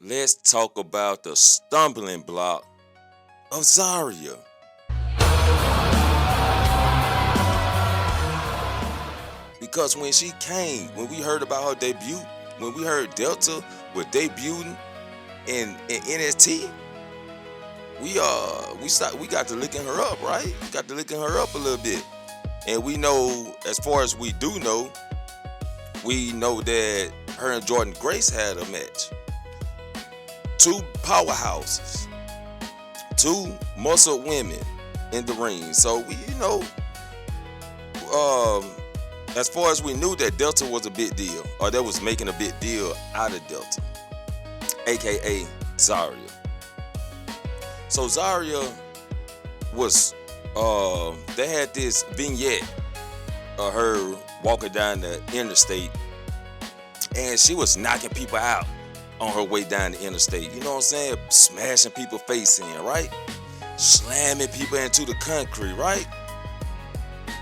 let's talk about the stumbling block of Zaria. Because when we heard about her debut, when we heard Delta was debuting in NXT, we got to looking her up, right? Got to looking her up a little bit. And we know, as far as we do know, we know that her and Jordan Grace had a match. Two powerhouses, two muscle women in the ring. So as far as we knew, that Delta was a big deal, or that was making a big deal out of Delta, aka Zaria. So Zaria was, they had this vignette of her walking down the interstate, and she was knocking people out on her way down the interstate. You know what I'm saying? Smashing people's face in, right? Slamming people into the concrete, right?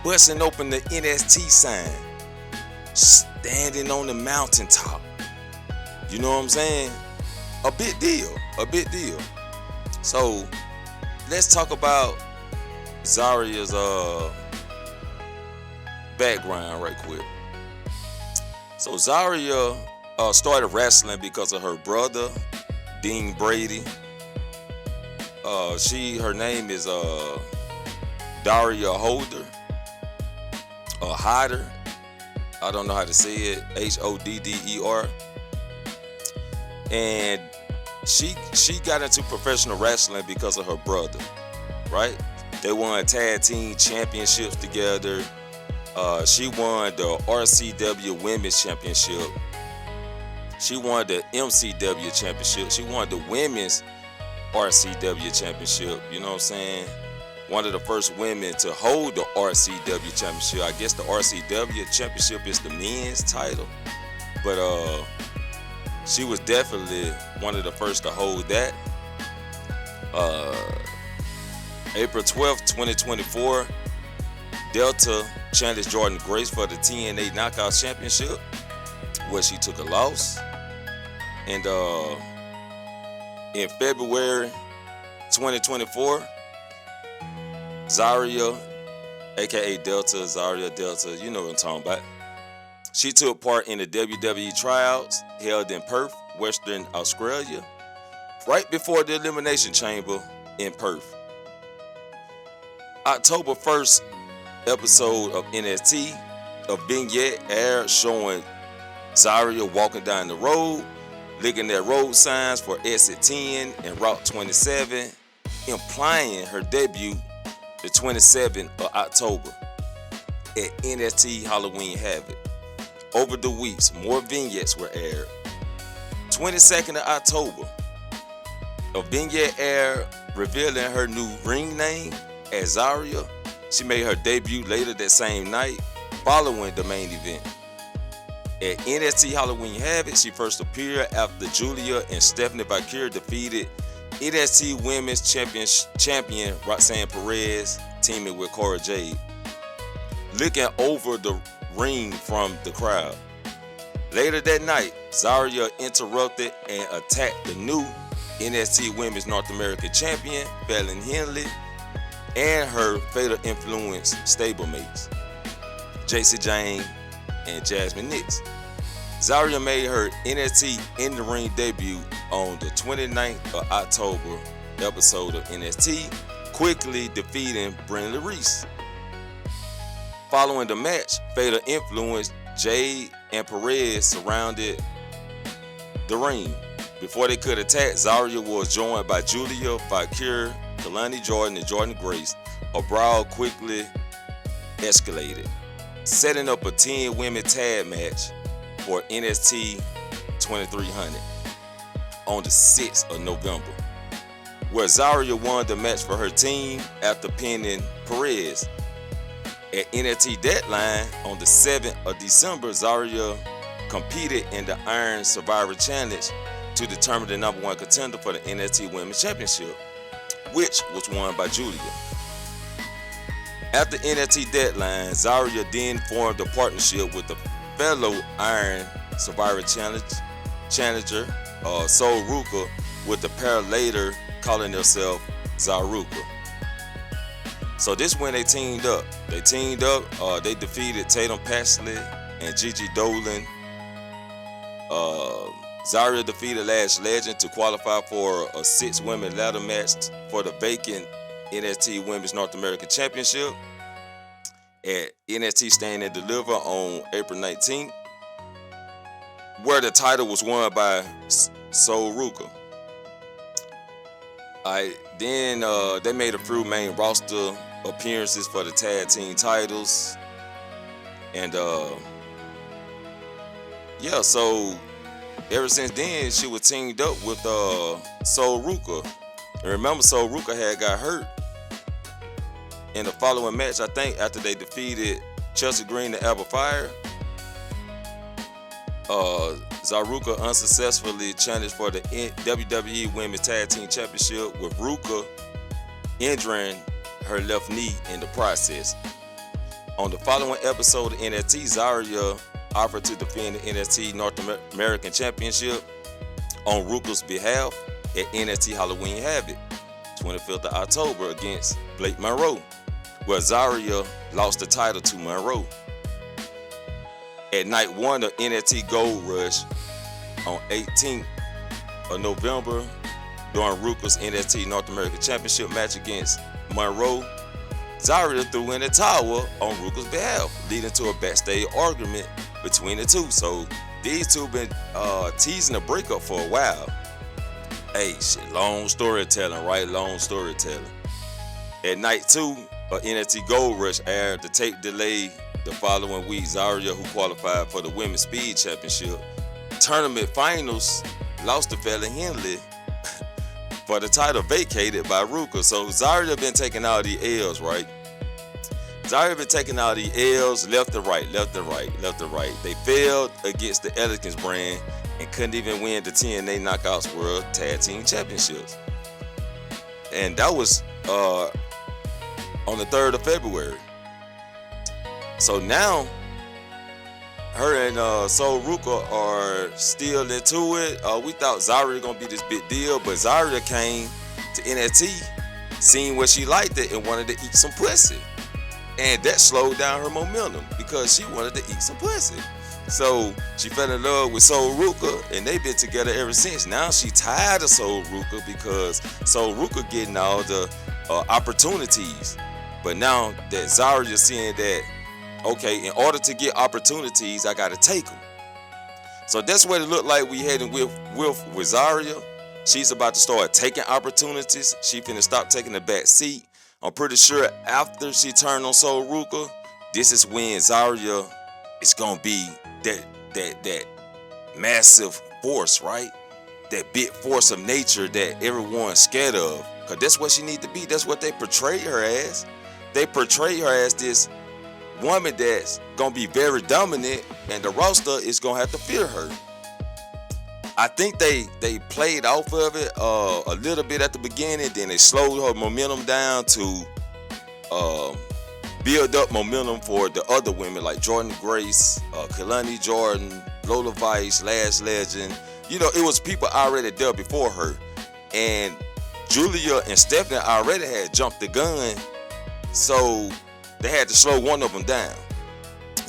Busting open the NXT sign. Standing on the mountaintop. You know what I'm saying? A big deal. A big deal. So, let's talk about Zaria's background right quick. So Zaria started wrestling because of her brother, Dean Brady. Her name is Daria Hodder. I don't know how to say it. Hodder. And she got into professional wrestling because of her brother, right? They won tag team championships together. She won the RCW Women's Championship. She won the MCW Championship. She won the Women's RCW Championship. You know what I'm saying? One of the first women to hold the RCW Championship. I guess the RCW Championship is the men's title. But she was definitely one of the first to hold that. April 12th, 2024, Delta challenged Jordan Grace for the TNA Knockout Championship, where she took a loss. And in February 2024, Zaria, aka Delta, Zaria Delta, you know what I'm talking about. She took part in the WWE tryouts held in Perth, Western Australia, right before the Elimination Chamber in Perth. October 1st episode of NXT, a vignette aired showing Zaria walking down the road, looking at road signs for exit 10 and Route 27, implying her debut the 27th of October at NXT Halloween Havoc. Over the weeks, more vignettes were aired. 22nd of October, a vignette aired revealing her new ring name as Zaria. She made her debut later that same night, following the main event. At NXT Halloween Havoc, she first appeared after Julia and Stephanie Valkyrie defeated NXT Women's Champion Roxanne Perez, teaming with Cora Jade. Looking over the ring from the crowd. Later that night, Zaria interrupted and attacked the new NXT Women's North American Champion, Fallon Henley, and her Fatal Influence stablemates, Jacy Jayne and Jasmine Nix. Zaria made her NXT in the ring debut on the 29th of October episode of NXT, quickly defeating Brindley Reese. Following the match, Fatal Influence, Jade, and Perez surrounded the ring. Before they could attack, Zaria was joined by Julia, Valkyrie, Kalani Jordan, and Jordan Grace. A brawl quickly escalated, setting up a 10-women tag match for NXT 2300 on the 6th of November, where Zaria won the match for her team after pinning Perez. At NXT Deadline on the 7th of December, Zaria competed in the Iron Survivor Challenge to determine the number one contender for the NXT Women's Championship, which was won by Julia. After NXT Deadline, Zaria then formed a partnership with the fellow Iron Survivor challenger Sol Ruka, with the pair later calling themselves Zaruka. So this when they teamed up. They defeated Tatum Paxley and Gigi Dolan. Zaria defeated Lash Legend to qualify for a 6-women ladder match for the vacant NXT Women's North American Championship at NXT Stand and Deliver on April 19th, where the title was won by Sol Ruka. Then they made a few main roster appearances for the tag team titles, and so ever since then she was teamed up with Sol Ruka. And remember, Sol Ruka had got hurt in the following match, I think, after they defeated Chelsea Green and Alba Fire. Zaruka unsuccessfully challenged for the WWE Women's Tag Team Championship, with Ruka injuring her left knee in the process. On the following episode of NXT, Zaria offered to defend the NXT North American Championship on Ruka's behalf at NXT Halloween Havoc, 25th of October, against Blake Monroe, where Zaria lost the title to Monroe. At night 1 of NXT Gold Rush on 18th of November, during Ruka's NXT North American Championship match against Monroe, Zaria threw in a towel on Ruka's behalf, leading to a backstage argument between the two. So these two been teasing a breakup for a while. Hey, shit, long storytelling, right? Long storytelling. At night 2 of NXT Gold Rush aired, the tape delayed the following week. Zaria, who qualified for the Women's Speed Championship tournament finals, lost to Fallon Henley for the title vacated by Ruka. So Zaria been taking all the L's, right? Zaria been taking all the L's left to right, left to right, left to right. They failed against the Elegance brand and couldn't even win the TNA Knockouts World Tag Team Championships. And that was on the 3rd of February. So now, her and Sol Ruka are still into it. We thought Zaria gonna be this big deal, but Zaria came to NXT, seen what she liked it, and wanted to eat some pussy. And that slowed down her momentum because she wanted to eat some pussy. So she fell in love with Sol Ruka, and they've been together ever since. Now she tired of Sol Ruka because Sol Ruka getting all the opportunities. But now that Zaria seeing that, okay, in order to get opportunities, I gotta take them. So that's what it looked like we heading with Zaria. She's about to start taking opportunities. She finna stop taking the back seat. I'm pretty sure after she turned on Sol Ruka, this is when Zaria is gonna be that massive force, right? That big force of nature that everyone's scared of. Cause that's what she need to be. That's what they portray her as. They portray her as this woman that's gonna be very dominant, and the roster is gonna have to fear her. I think they played off of it a little bit at the beginning, then they slowed her momentum down to build up momentum for the other women like Jordan Grace, Kalani Jordan, Lola Vice, Lash Legend. You know, it was people already there before her, and Julia and Stephanie already had jumped the gun, so they had to slow one of them down,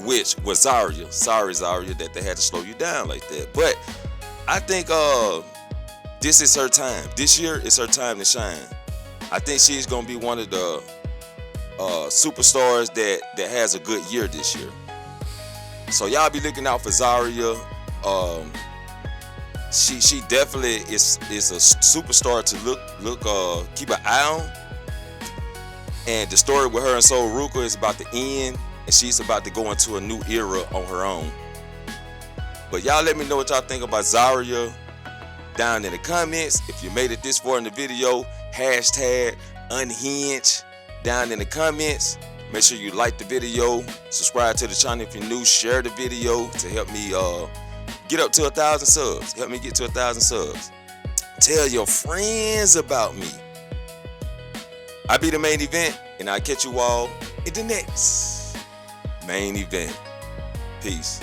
which was Zaria. Sorry, Zaria, that they had to slow you down like that. But I think this is her time. This year is her time to shine. I think she's gonna be one of the superstars that has a good year this year. So y'all be looking out for Zaria. She definitely is a superstar to look keep an eye on. And the story with her and Sol Ruka is about to end, and she's about to go into a new era on her own. But y'all let me know what y'all think about Zaria down in the comments. If you made it this far in the video, hashtag unhinged down in the comments. Make sure you like the video, subscribe to the channel if you're new, share the video to help me get up to 1,000 subs. Help me get to 1,000 subs. Tell your friends about me. I be the main event, and I'll catch you all in the next main event. Peace.